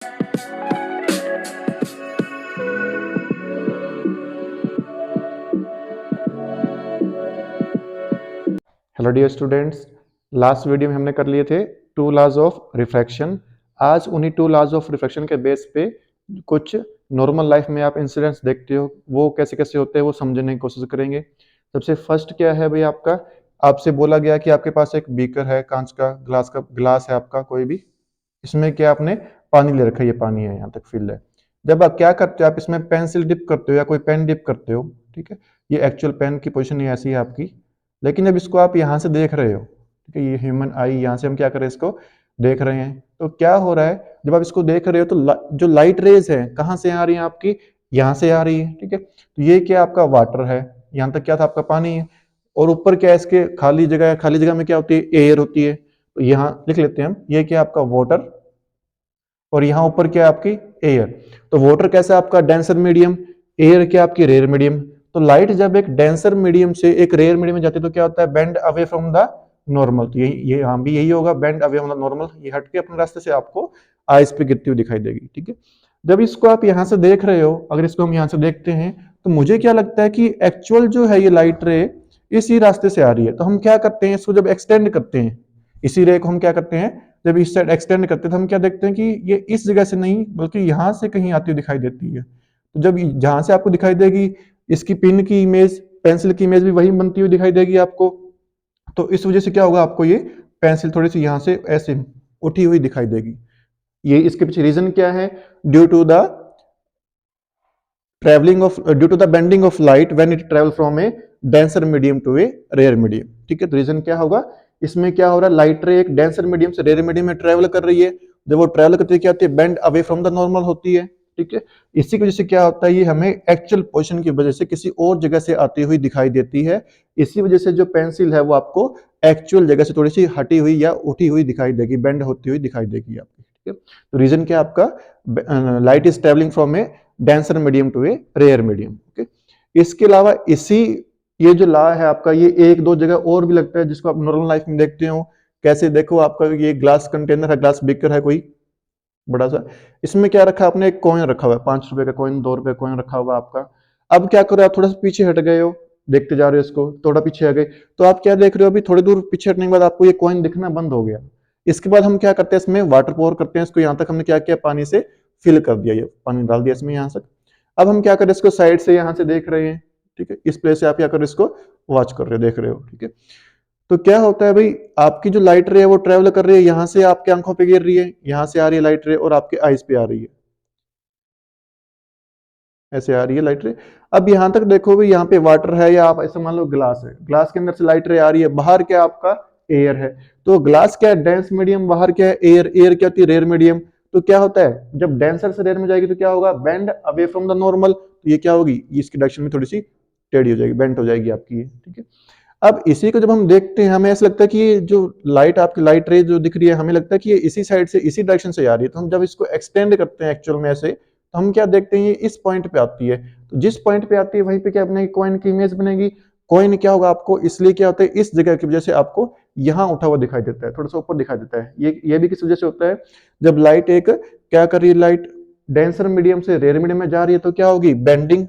Hello dear students, last video में हमने कर लिए थे टू लॉज ऑफ रिफ्रैक्शन। आज उन्हीं टू लॉज ऑफ रिफ्रैक्शन के बेस पे कुछ नॉर्मल लाइफ में आप इंसिडेंट्स देखते हो वो कैसे कैसे होते हैं वो समझने की कोशिश करेंगे। सबसे फर्स्ट क्या है भाई, आपका आपसे बोला गया कि आपके पास एक बीकर है, कांच का ग्लास है आपका कोई भी। इसमें क्या आपने पानी ले रखा है, ये पानी है, यहाँ तक फिल है। जब आप क्या करते हो, आप इसमें पेंसिल डिप करते हो या कोई पेन डिप करते हो, ठीक है। ये एक्चुअल पेन की पोजीशन ये ऐसी है आपकी। लेकिन जब इसको आप यहाँ से देख रहे हो, ठीक है, ये ह्यूमन आई, यहाँ से हम क्या कर रहे हैं, इसको देख रहे हैं, तो क्या हो रहा है, जब आप इसको देख रहे हो तो जो लाइट रेज है कहाँ से आ रही है आपकी, यहाँ से आ रही है, ठीक है। तो ये क्या आपका वाटर है, यहाँ तक क्या था आपका पानी है, और ऊपर क्या है इसके खाली जगह है, खाली जगह में क्या होती है, एयर होती है। तो यहाँ लिख लेते हैं हम, ये क्या आपका वाटर, और यहाँ ऊपर क्या है आपकी एयर। तो वाटर कैसा है आपका डेंसर मीडियम, एयर क्या आपकी रेयर मीडियम। तो लाइट जब एक डेंसर मीडियम से एक रेयर मीडियम में जाती है तो क्या होता है, bend away from the normal. तो यही ये यहाँ भी यही होगा, bend away from the normal, ये हट के अपने रास्ते से आपको आइस पे गिरती हुई दिखाई देगी, ठीक है। जब इसको आप यहाँ से देख रहे हो, अगर इसको हम यहाँ से देखते हैं तो मुझे क्या लगता है कि एक्चुअल जो है ये लाइट रे इसी रास्ते से आ रही है। तो हम क्या करते हैं, इसको जब एक्सटेंड करते हैं, इसी रे को हम क्या करते हैं, जब इस साइड एक्सटेंड करते हैं तो हम क्या देखते हैं कि ये इस जगह से नहीं बल्कि यहाँ से कहीं आती हुई दिखाई देती है। तो जब जहां से आपको दिखाई देगी, इसकी पिन की इमेज, पेंसिल की इमेज भी वही बनती हुई दिखाई देगी आपको। तो इस वजह से क्या होगा, आपको ये पेंसिल थोड़ी सी यहाँ से ऐसे उठी हुई दिखाई देगी। ये इसके पीछे रीजन क्या है, due to the due to the bending of light when it travel from a denser medium to a rare medium, ठीक है। तो रीजन क्या होगा, इसमें क्या हो रहा है, लाइट रे एक डेंसर मीडियम से रेयर मीडियम में ट्रेवल कर रही है। जब वो ट्रेवल करती है क्या होती है, bend away from the normal होती है, ठीक है। इसी की वजह से क्या होता है, ये हमें एक्चुअल पोजीशन की वजह से किसी और जगह से आती हुई दिखाई देती है। इसी वजह से जो पेंसिल है वो आपको एक्चुअल जगह से थोड़ी सी हटी हुई या उठी हुई दिखाई देगी, बेंड होती हुई दिखाई देगी आपकी, ठीक है। तो रीजन क्या आपका, light is travelling from a denser medium to a rare medium, okay. इसके अलावा इसी ये जो लॉ है आपका, ये एक दो जगह और भी लगता है जिसको आप नॉर्मल लाइफ में देखते हो। कैसे, देखो आपका ये ग्लास कंटेनर है, ग्लास बीकर है कोई बड़ा सा, इसमें क्या रखा आपने, एक कॉइन रखा हुआ है, 5 रुपए का कॉइन, 2 रुपए कॉइन रखा हुआ है आपका। अब क्या करो, आप थोड़ा सा पीछे हट गए हो, देखते जा रहे हो इसको, थोड़ा पीछे आ गए, तो आप क्या देख रहे हो, अभी थोड़ी दूर पीछे हटने के बाद आपको ये कॉइन दिखना बंद हो गया। इसके बाद हम क्या करते हैं, इसमें वाटर पोर करते हैं, इसको यहाँ तक हमने क्या किया, पानी से फिल कर दिया, ये पानी डाल दिया इसमें यहाँ तक। अब हम क्या करें, इसको साइड से यहाँ से देख रहे हैं, ठीक है। इस प्लेस से आप क्या कर रहे हो, इसको वॉच कर रहे हो, देख रहे हो, ठीक है। तो क्या होता है भाई, आपकी जो लाइट रे है वो ट्रेवल कर रही है, यहां से आपकी आंखों पे गिर रही है, यहां से आ रही है लाइट रे और आपके आईज पे आ रही है, ऐसे आ रही है लाइट रे। अब यहां तक देखो भाई, यहाँ पे वाटर है या आप ऐसे मान लो ग्लास है, ग्लास के अंदर से लाइट रे आ रही है, बाहर क्या आपका एयर है। तो ग्लास क्या है, डेंस मीडियम, बाहर क्या है एयर, एयर क्या होती है रेयर मीडियम। तो क्या होता है, जब डेंसर से रेयर में जाएगी तो क्या होगा, bend away from the normal. तो ये क्या होगी, इसकी डायरेक्शन में थोड़ी सी टेढ़ी हो जाएगी, बेंट हो जाएगी आपकी, ठीक है। अब इसी को जब हम देखते हैं, हमें ऐसा लगता है कि ये जो लाइट आपकी लाइट रे जो दिख रही है, हमें लगता है कि ये इसी साइड से इसी डायरेक्शन से आ रही है। तो हम जब इसको एक्सटेंड करते हैं एक्चुअल में ऐसे, तो हम क्या देखते हैं, ये इस पॉइंट पे आती है। तो जिस पॉइंट पे आती है वहीं पे क्या बनेगी, कॉइन की इमेज बनेगी। कॉइन क्या होगा आपको, इसलिए क्या होता है, इस जगह की वजह से आपको यहाँ उठा हुआ दिखाई देता है, थोड़ा सा ऊपर दिखाई देता है। ये भी किस वजह से होता है, जब लाइट एक क्या कर रही है, लाइट डेंसर मीडियम से रेयर मीडियम में जा रही है तो क्या होगी, बेंडिंग,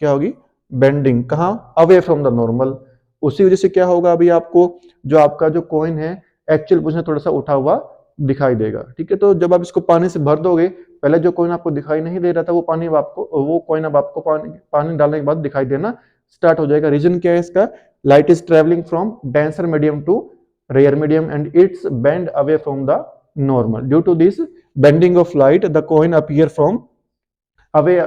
क्या होगी, बेंडिंग, कहाँ, अवे फ्रॉम द नॉर्मल। उसी वजह से क्या होगा, अभी आपको जो आपका जो कॉइन है एक्चुअल पोजीशन थोड़ा सा उठा हुआ दिखाई देगा, ठीक है। तो जब आप इसको पानी से भर दोगे, पहले जो कॉइन आपको दिखाई नहीं दे रहा था, वो पानी अब आपको, वो कॉइन अब आपको पानी डालने के बाद दिखाई देना स्टार्ट हो जाएगा। रीजन क्या है इसका, light is travelling from denser medium to rare medium and it's bend away from the normal. Due to this bending of light the coin appear from away,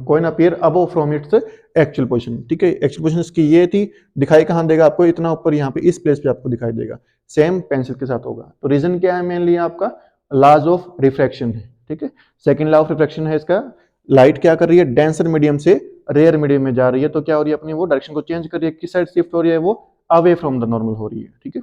coin appear above from its actual position, ठीक है। Actual position इसकी ये थी, दिखाई कहाँ देगा आपको, इतना ऊपर यहाँ पे इस प्लेस पे आपको दिखाई देगा। सेम पेंसिल के साथ होगा। तो रीजन क्या है, मेनली आपका लॉज ऑफ रिफ्रैक्शन है, ठीक है। सेकंड लॉ ऑफ रिफ्रैक्शन है इसका, लाइट क्या कर रही है, डेंसर मीडियम से रेयर मीडियम में जा रही है, तो क्या हो रही है, अपनी वो डायरेक्शन को चेंज कर रही है, किस साइड शिफ्ट हो रही है, वो अवे फ्रॉम द नॉर्मल हो रही है, ठीक है।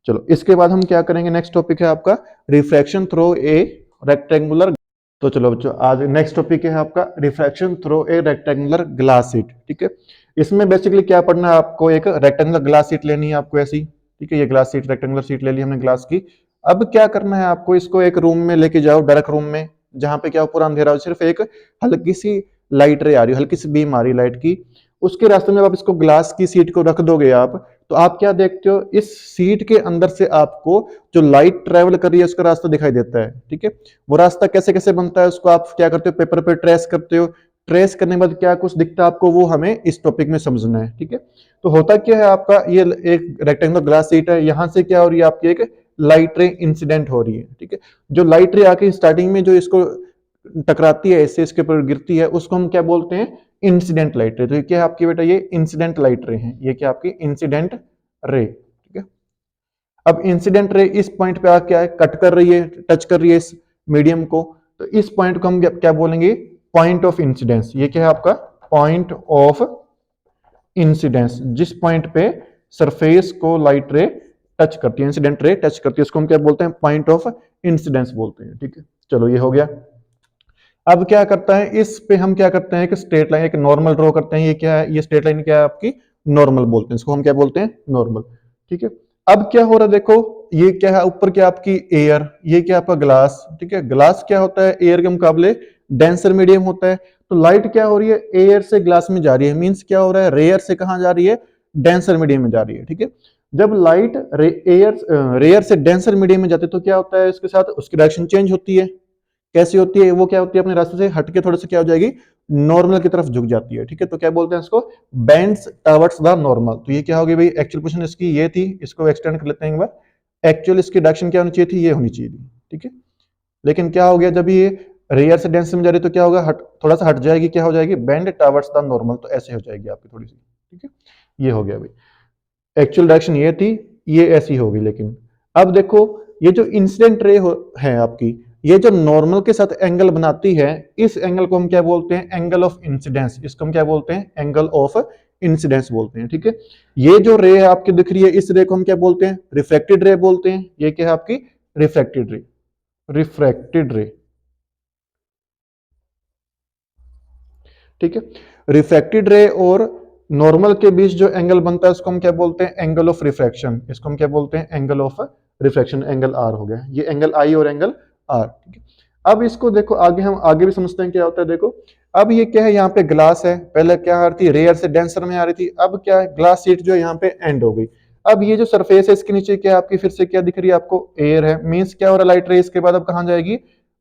चलो इसके बाद हम क्या करेंगे, नेक्स्ट टॉपिक है आपका रिफ्रैक्शन थ्रू ए रेक्टेंगुलर। तो चलो बच्चों, आज नेक्स्ट टॉपिक है आपका refraction through a rectangular glass sheet, ठीक है। इसमें बेसिकली क्या पढ़ना है आपको, एक रेक्टेंगुलर ग्लास शीट लेनी है आपको ऐसी, ठीक है। ये ग्लास शीट, रेक्टेंगुलर शीट ले ली हमने ग्लास की। अब क्या करना है आपको, इसको एक रूम में लेके जाओ, डार्क रूम में, जहां पे क्या पूरा अंधेरा हो, सिर्फ एक हल्की सी लाइट रे आ रही है, हल्की सी बीम आ रही है लाइट की। उसके रास्ते में आप इसको ग्लास की सीट को रख दोगे आप, तो आप क्या देखते हो, इस सीट के अंदर से आपको जो लाइट ट्रेवल कर रही है उसका रास्ता दिखाई देता है। ठीक है, वो रास्ता कैसे कैसे बनता है उसको आप क्या करते हो, पेपर पे ट्रेस करते हो। ट्रेस करने के बाद क्या कुछ दिखता है आपको, वो हमें इस टॉपिक में समझना है। ठीक है, तो होता क्या है आपका, ये एक रेक्टेंगुलर ग्लास सीट है, यहां से क्या हो रही है आपकी एक लाइट रे इंसिडेंट हो रही है। ठीक है, जो लाइट रे आके स्टार्टिंग में जो इसको टकराती है, ऐसे इसके ऊपर गिरती है, उसको हम क्या बोलते हैं, इंसिडेंट लाइट रे। तो ये क्या है आपकी बेटा, ये इंसिडेंट लाइट रे है, ये क्या आपकी इंसिडेंट रे। ठीक है, अब इंसिडेंट रे इस पॉइंट पे आके क्या है, कट कर रही है, टच कर रही है इस मीडियम को, तो इस पॉइंट को हम क्या बोलेंगे, पॉइंट ऑफ इंसिडेंस। ये क्या है आपका पॉइंट ऑफ इंसिडेंस, जिस पॉइंट पे सरफेस को लाइट रे टच करती है, इंसिडेंट रे टच करती है, उसको हम क्या बोलते हैं, पॉइंट ऑफ इंसिडेंस बोलते हैं। ठीक है, चलो ये हो गया। अब क्या करता है, इस पे हम क्या करते हैं, एक स्ट्रेट लाइन, एक नॉर्मल ड्रॉ करते हैं। ये क्या है, ये स्ट्रेट लाइन क्या है आपकी, नॉर्मल बोलते हैं इसको, हम क्या बोलते हैं, नॉर्मल। ठीक है, अब क्या हो रहा है देखो, ये क्या है ऊपर क्या आपकी एयर, ये क्या आपका ग्लास। ठीक है, ग्लास क्या होता है, एयर के मुकाबले डेंसर मीडियम होता है। तो लाइट क्या हो रही है, एयर से ग्लास में जा रही है, मींस क्या हो रहा है, रेयर से कहां जा रही है, डेंसर मीडियम में जा रही है। ठीक है, जब लाइट रेयर से डेंसर मीडियम में जाती है तो क्या होता है, इसके साथ उसकी डायरेक्शन चेंज होती है। कैसी होती है, वो क्या होती है, अपने रास्ते से हटके थोड़ा सा क्या हो जाएगी, नॉर्मल की तरफ झुक जाती है। ठीक है, तो क्या बोलते हैं इसको, बेंड्स टॉवर्ड्स द नॉर्मल। तो ये क्या होगी भाई, एक्चुअल पोजीशन इसकी ये थी, इसको एक्सटेंड कर लेते हैं एक बार। एक्चुअल इसकी डायरेक्शन क्या होनी चाहिए थी, ये होनी चाहिए थी। ठीक है, लेकिन क्या हो गया, जब ये रेयर से डेंस में जा रही तो क्या होगा, थोड़ा सा हट जाएगी, क्या हो जाएगी, बेंड टॉवर्ड्स द नॉर्मल, तो ऐसे हो जाएगी आपकी थोड़ी सी। ठीक है, ये हो गया भाई, एक्चुअल डायरेक्शन ये थी, ये ऐसी होगी। लेकिन अब देखो, ये जो इंसिडेंट रे है आपकी, ये जो नॉर्मल के साथ एंगल बनाती है, इस एंगल को हम क्या बोलते हैं, एंगल ऑफ इंसिडेंस। इसको हम क्या बोलते हैं, एंगल ऑफ इंसिडेंस बोलते हैं। ठीक है, ये जो रे है आपकी दिख रही है, इस रे को हम क्या बोलते हैं, रिफ्लेक्टेड रे बोलते हैं। ये क्या है आपकी, रिफ्लेक्टेड रे, रिफ्रैक्टेड रे। ठीक है, रिफ्रैक्टेड रे और नॉर्मल के बीच जो एंगल बनता है उसको हम क्या बोलते हैं, एंगल ऑफ रिफ्रैक्शन। इसको हम क्या बोलते हैं, angle of refraction, angle R हो गया, ये एंगल आई और एंगल आर। ठीक है, अब इसको देखो आगे, हम आगे भी समझते हैं क्या होता है। देखो, अब ये क्या है, यहाँ पे ग्लास है, पहले क्या आ रही थी, रेयर से डेंसर में आ रही थी, अब क्या है, ग्लास शीट जो है यहाँ पे एंड हो गई। अब ये जो सरफेस है इसके नीचे क्या आपकी फिर से क्या दिख रही है आपको, एयर है, मीन्स क्या हो रहा है, लाइट रे इसके बाद अब कहाँ जाएगी,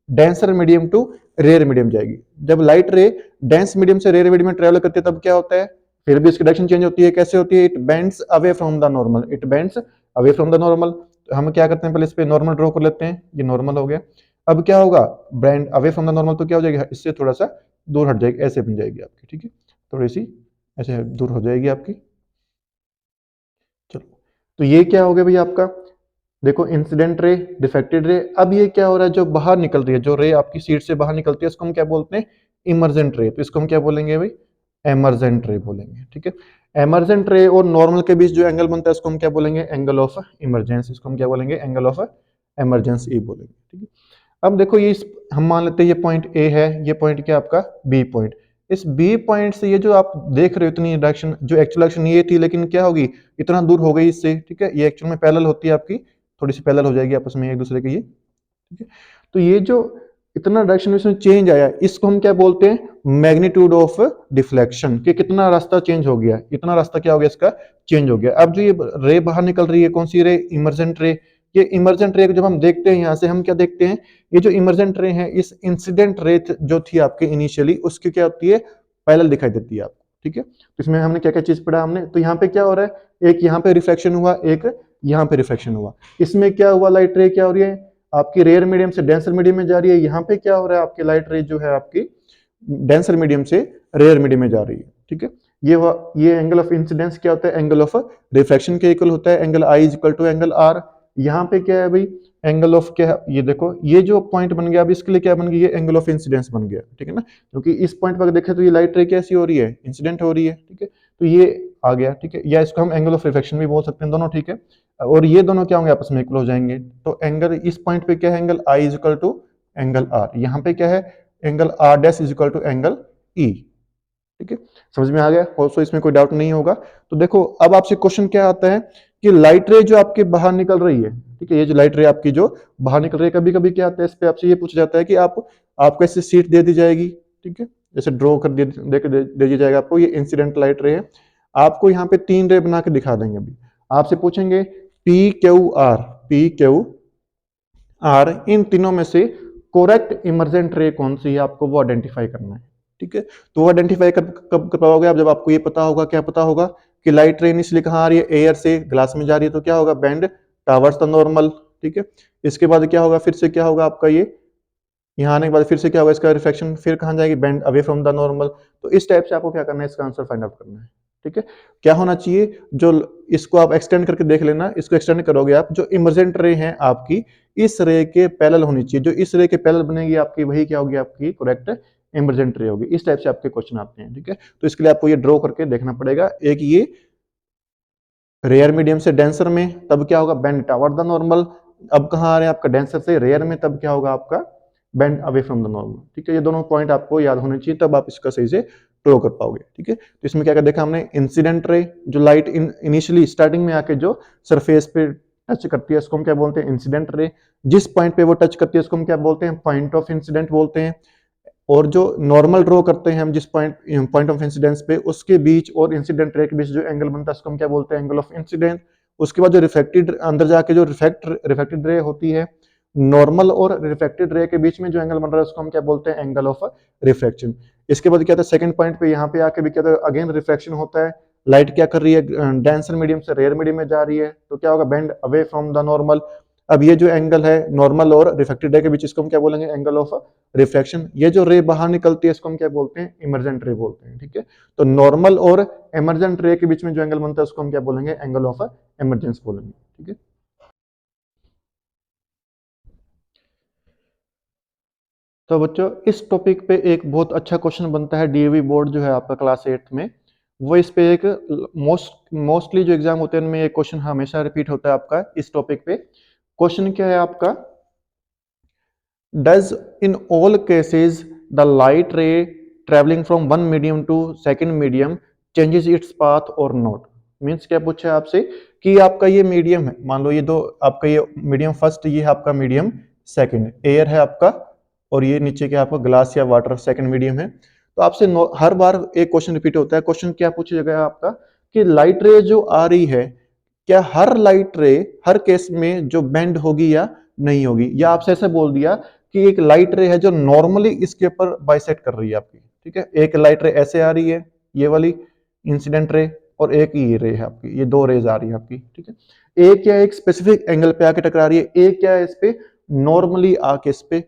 denser medium to rare medium जाएगी। जब लाइट रे डेंस मीडियम से रेयर मीडियम में ट्रेवल करती है तब क्या होता है, फिर भी इसकी डायरेक्शन चेंज होती है। कैसे होती है, it bends away from the normal, it bends away from the normal. तो हम क्या करते हैं, पहले इस पे नॉर्मल ड्रॉ कर लेते हैं, ये नॉर्मल हो गया। अब क्या होगा, bend away from the normal, तो क्या हो जाएगी, इससे थोड़ा सा दूर हट जाएगी, ऐसे बन जाएगी आपकी। ठीक है, थोड़ी सी ऐसे दूर हो जाएगी आपकी। चलो, तो ये क्या हो गया भैया आपका, देखो इंसिडेंट रे, डिफेक्टेड रे। अब ये क्या हो रहा है, जो बाहर निकल रही है, जो रे आपकी सीट से बाहर निकलती है, इसको हम क्या बोलते हैं, इमर्जेंट रे। तो इसको हम क्या बोलेंगे भाई, एमर्जेंट रे बोलेंगे। ठीक है, एमर्जेंट रे और नॉर्मल के बीच जो एंगल बनता है उसको हम क्या बोलेंगे, एंगल ऑफ इमरजेंस। इसको हम क्या बोलेंगे, एंगल ऑफ इमरजेंस ई बोलेंगे। ठीक है, अब देखो ये हम मान लेते हैं ये पॉइंट ए है, ये पॉइंट क्या आपका बी पॉइंट। इस बी पॉइंट से ये जो आप देख रहे हो इतनी डायरेक्शन, जो एक्चुअल डायरेक्शन ये थी, लेकिन क्या होगी, इतना दूर हो गई इससे। ठीक है, ये एक्चुअल में पैरेलल होती है आपकी, थोड़ी सी पैरेलल हो जाएगी आपस में एक दूसरे के ये। ठीक है, तो ये जो इतना डायरेक्शन इसमें चेंज आया, इसको हम क्या बोलते हैं, मैग्नीट्यूड ऑफ डिफ्लेक्शन, कि कितना रास्ता चेंज हो गया, इतना रास्ता क्या हो गया इसका, चेंज हो गया। अब जो ये रे बाहर निकल रही है, कौन सी रे, इमर्जेंट रे। ये इमर्जेंट रे जब हम देखते हैं, यहां से हम क्या देखते हैं, ये जो इमर्जेंट रे है, इस इंसिडेंट रे जो थी आपके इनिशियली, उसकी क्या होती है, पैरेलल दिखाई देती है आपको। ठीक है, तो इसमें हमने क्या क्या चीज पढ़ा हमने, तो यहाँ पे क्या हो रहा है, एक यहाँ पे रिफ्लेक्शन हुआ, एक यहाँ पे रिफ्लेक्शन हुआ। इसमें क्या हुआ, लाइट रे क्या हो रही है आपकी, रेयर मीडियम से डेंसर मीडियम में जा रही है। यहाँ पे क्या हो रहा है, आपकी लाइट रे जो है आपकी डेंसर मीडियम से रेयर मीडियम में जा रही है। ठीक है, ये एंगल ऑफ इंसिडेंस क्या होता है, एंगल ऑफ रिफ्लेक्शन के इक्वल होता है, angle I is equal to angle R. यहाँ पे क्या है भाई, एंगल ऑफ क्या है, ये देखो ये जो पॉइंट बन गया, अब इसके लिए क्या बन गया, ये एंगल ऑफ इंसिडेंस बन गया। ठीक है ना, क्योंकि इस पॉइंट पर देखें तो ये लाइट रे कैसी हो रही है, इंसिडेंट हो रही है। ठीक है, तो ये आ गया। ठीक है, या इसको हम एंगल ऑफ रिफ्लेक्शन भी बोल सकते हैं, दोनों ठीक है। और ये दोनों क्या होंगे, आपस में इक्वल हो जाएंगे। तो एंगल इस पॉइंट पे क्या है, angle I is equal to angle R. यहाँ पे क्या है, angle R dash is equal to angle E. ठीक है, समझ में आ गया, ऑल्सो इसमें कोई डाउट नहीं होगा। तो देखो अब आपसे क्वेश्चन क्या आता है, कि लाइट रे जो आपके बाहर निकल रही है, ठीक है, ये जो लाइट रे आपकी जो बाहर निकल रही है, कभी कभी क्या आता है, इस पे आपसे ये पूछा जाता है कि आप आपको ऐसे सीट दे दी जाएगी, ठीक है, जैसे ड्रॉ कर दे दिया जाएगा आपको, ये इंसिडेंट लाइट रे है। आपको यहाँ पे 3 रे बना के दिखा देंगे। अभी आपसे पूछेंगे पी क्यू आर इन तीनों में से कोरेक्ट इमर्जेंट रे कौन सी है, आपको वो आइडेंटिफाई करना है, ठीक है। तो वो आइडेंटिफाई कब कर पाओगे आप, जब आपको ये पता होगा, क्या पता होगा कि लाइट रे इनिशियली कहाँ आ रही है, एयर से ग्लास में जा रही है, तो क्या होगा, बेंड टॉवर्ड्स द नॉर्मल, ठीक है। इसके बाद क्या होगा, फिर से क्या होगा आपका, ये यहाँ आने के बाद फिर से क्या होगा, इसका रिफ्लेक्शन फिर कहाँ जाएगी, bend away from the normal. तो इस टाइप से आपको क्या करना है, इसका आंसर फाइंड आउट करना है, ठीक है। क्या होना चाहिए, जो इसको आप एक्सटेंड करके देख लेना, इसको एक्सटेंड करोगे आप, जो इमर्जेंट रे है आपकी इस रे के पैरेलल होनी चाहिए, जो इस रे के पैरेलल बनेगी आपकी, वही क्या होगी, आपकी करेक्ट इमर्जेंट रे होगी। इस टाइप से आपके क्वेश्चन आते हैं, ठीक है। तो इसके लिए आपको ये ड्रॉ करके देखना पड़ेगा। एक ये रेयर मीडियम से डेंसर में, तब क्या होगा, बेंड टॉवर्ड द नॉर्मल। अब कहाँ आ रहे हैं आपका, डेंसर से रेयर में, तब क्या होगा आपका, bend away from the normal, ठीक है। ये दोनों पॉइंट आपको याद होने चाहिए, तब आप इसका सही से ड्रॉ कर पाओगे, ठीक है। तो इसमें क्या देखा हमने, इंसिडेंट रे, जो लाइट इनिशियली स्टार्टिंग में आके जो सरफेस पे टच करती है उसको हम क्या बोलते हैं, इंसिडेंट रे। जिस पॉइंट पे वो टच करती है उसको हम क्या बोलते हैं, पॉइंट ऑफ इंसिडेंट बोलते हैं। और जो नॉर्मल ड्रॉ करते हैं हम जिस पॉइंट ऑफ इंसिडेंस पे, उसके बीच और इंसिडेंट रे के बीच जो एंगल बनता है उसको हम क्या बोलते हैं, एंगल ऑफ इंसिडेंट। उसके बाद जो रिफ्लेक्टेड अंदर जाके जो रिफ्लेक्टेड रे होती है, नॉर्मल और रिफ्लेक्टेड रे के बीच में जो एंगल बन रहा है उसको हम क्या बोलते हैं, एंगल ऑफ रिफ्लेक्शन। इसके बाद क्या था, सेकंड पॉइंट पे यहाँ पे आके भी क्या था, अगेन रिफ्लेक्शन होता है। लाइट क्या कर रही है, डेंसर मीडियम से रेयर मीडियम में जा रही है, तो क्या होगा, bend away from the normal. अब ये जो एंगल है नॉर्मल और रिफ्लेक्टेड रे के बीच, इसको हम क्या बोलेंगे, एंगल ऑफ रिफ्लेक्शन। ये जो रे बाहर निकलती है इसको हम क्या बोलते हैं, इमर्जेंट रे बोलते हैं, ठीक है। तो नॉर्मल और इमर्जेंट रे के बीच में जो एंगल बनता है उसको हम क्या बोलेंगे, एंगल ऑफ इमर्जेंस बोलेंगे, ठीक है। तो बच्चों इस टॉपिक पे एक बहुत अच्छा क्वेश्चन बनता है, डीएवी बोर्ड जो है आपका क्लास 8 में, वो इस पे एक मोस्टली जो एग्जाम होते हैं उनमें एक क्वेश्चन हमेशा रिपीट होता है आपका इस टॉपिक पे। क्वेश्चन क्या है आपका, does in all cases the light ray traveling from one medium to second medium changes its path or not। Means क्या पूछा है आपसे कि आपका ये मीडियम है, मान लो ये दो आपका ये मीडियम फर्स्ट, ये है आपका मीडियम सेकंड, एयर है आपका, और ये नीचे क्या आपका ग्लास या वाटर सेकंड मीडियम है। तो आपसे हर बार एक क्वेश्चन रिपीट होता है। क्वेश्चन क्या पूछा गया आपका कि लाइट रे जो आ रही है, क्या हर लाइट रे हर केस में जो बेंड होगी या नहीं होगी, या आपसे ऐसे बोल दिया कि एक लाइट रे है जो नॉर्मली इसके ऊपर बाइसेक्ट कर रही है आपकी, ठीक है। एक लाइट रे ऐसे आ रही है, ये वाली इंसिडेंट रे, और एक ये रे है आपकी, ये दो रेज आ रही है आपकी, ठीक है। एक क्या एक स्पेसिफिक एंगल पे आके टकरा रही है, एक क्या है इस पे नॉर्मली आके इस पे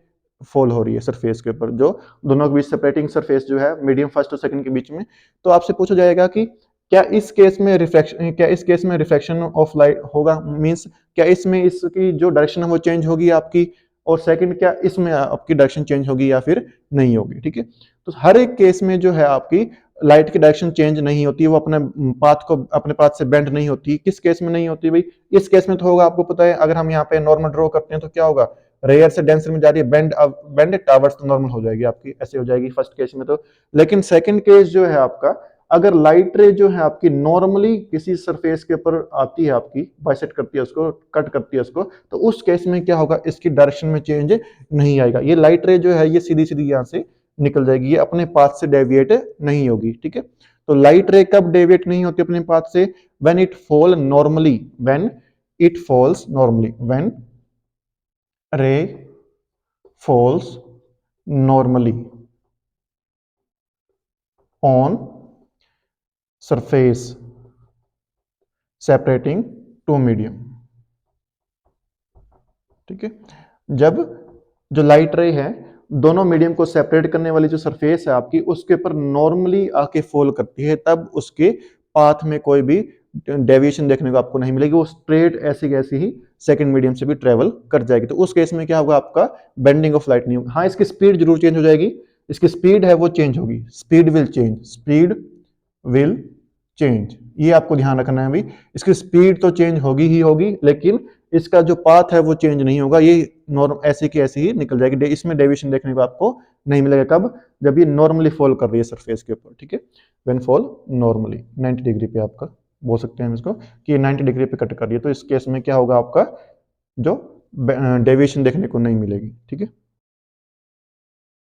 फॉल हो रही है सरफेस के ऊपर, जो दोनों के बीच सेपरेटिंग सरफेस जो है मीडियम फर्स्ट और सेकंड के बीच में। तो आपसे पूछा जाएगा कि क्या इस केस में रिफ्लेक्शन ऑफ लाइट होगा, मींस क्या इसमें इसकी जो डायरेक्शन है वो चेंज होगी आपकी, और सेकंड क्या इसमें आपकी डायरेक्शन चेंज होगी या फिर नहीं होगी, ठीक है। तो हर एक केस में जो है आपकी लाइट की डायरेक्शन चेंज नहीं होती, वो अपने पाथ से बेंड नहीं होती। किस केस में नहीं होती भाई, इस केस में तो होगा, आपको पता है, अगर हम यहाँ पे नॉर्मल ड्रॉ करते हैं तो क्या होगा, रेयर से डेंसर में जा रही है, बेंड टावर्ड्स नॉर्मल हो जाएगी आपकी, ऐसे हो जाएगी फर्स्ट केस में तो। लेकिन सेकंड केस जो है आपका, अगर लाइट रे जो है आपकी नॉर्मली किसी सरफेस के ऊपर आती है आपकी, बाइसेक्ट करती है उसको, कट करती है उसको, तो उस केस में क्या होगा, इसकी डायरेक्शन में चेंज नहीं आएगा। ये लाइट रे जो है ये सीधी सीधी यहां से निकल जाएगी, ये अपने पाथ से डेविएट नहीं होगी, ठीक है। तो लाइट रे कब डेविएट नहीं होती अपने पाथ से, when it fall normally, when it falls normally, when ray falls normally on surface separating two medium, ठीक है। जब जो लाइट रे है दोनों मीडियम को सेपरेट करने वाली जो सरफेस है आपकी, उसके ऊपर नॉर्मली आके फॉल करती है, तब उसके पाथ में कोई भी डेविएशन देखने को आपको नहीं मिलेगी, वो स्ट्रेट ऐसी कैसी ही सेकंड मीडियम से भी ट्रेवल कर जाएगी। तो उस केस में क्या होगा, आपका बेंडिंग ऑफ लाइट नहीं होगा। हाँ, इसकी स्पीड जरूर चेंज हो जाएगी, इसकी स्पीड है वो चेंज होगी, स्पीड विल चेंज, ये आपको ध्यान रखना है भाई। इसकी स्पीड तो चेंज होगी ही होगी, लेकिन इसका जो पाथ है वो चेंज नहीं होगा, ये नॉर्म ऐसे की ऐसे ही निकल जाएगी, इसमें डेविएशन देखने को आपको नहीं मिलेगा। कब, जब ये नॉर्मली फॉल कर रही है सरफेस के ऊपर, ठीक है। व्हेन फॉल नॉर्मली 90 डिग्री पे, आपका बोल सकते हैं हम इसको कि 90 डिग्री पे कट कर रही है, तो इस केस में क्या होगा, आपका जो डेविएशन देखने को नहीं मिलेगी, ठीक है।